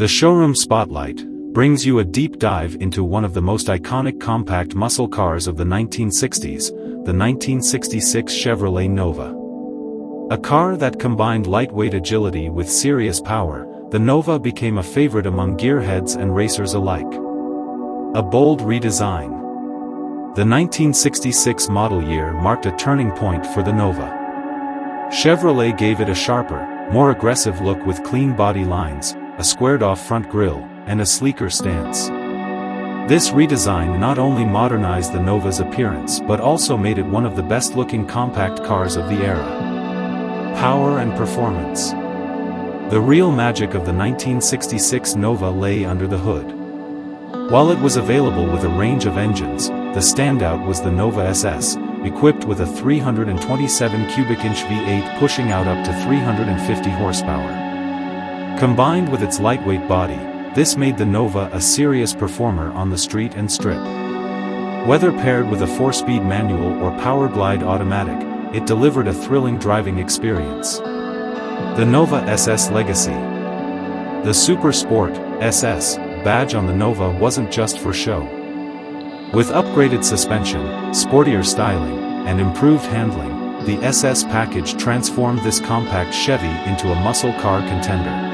The Showroom Spotlight brings you a deep dive into one of the most iconic compact muscle cars of the 1960s, the 1966 Chevrolet Nova. A car that combined lightweight agility with serious power, the Nova became a favorite among gearheads and racers alike. A bold redesign. The 1966 model year marked a turning point for the Nova. Chevrolet gave it a sharper, more aggressive look with clean body lines, a squared-off front grille, and a sleeker stance. This redesign not only modernized the Nova's appearance but also made it one of the best-looking compact cars of the era. Power and performance. The real magic of the 1966 Nova lay under the hood. While it was available with a range of engines, the standout was the Nova SS, equipped with a 327 cubic inch V8 pushing out up to 350 horsepower. Combined with its lightweight body, this made the Nova a serious performer on the street and strip. Whether paired with a 4-speed manual or Power Glide automatic, it delivered a thrilling driving experience. The Nova SS Legacy. The Super Sport SS badge on the Nova wasn't just for show. With upgraded suspension, sportier styling, and improved handling, the SS package transformed this compact Chevy into a muscle car contender.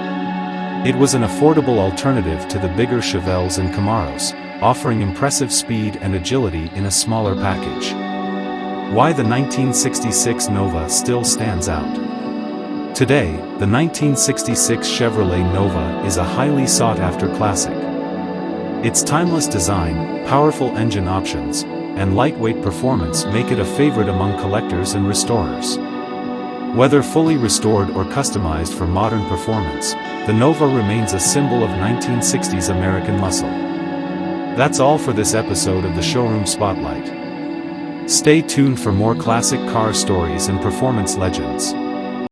It was an affordable alternative to the bigger Chevelles and Camaros, offering impressive speed and agility in a smaller package. Why the 1966 Nova still stands out. Today, the 1966 Chevrolet Nova is a highly sought-after classic. Its timeless design, powerful engine options, and lightweight performance make it a favorite among collectors and restorers. Whether fully restored or customized for modern performance, the Nova remains a symbol of 1960s American muscle. That's all for this episode of the Showroom Spotlight. Stay tuned for more classic car stories and performance legends.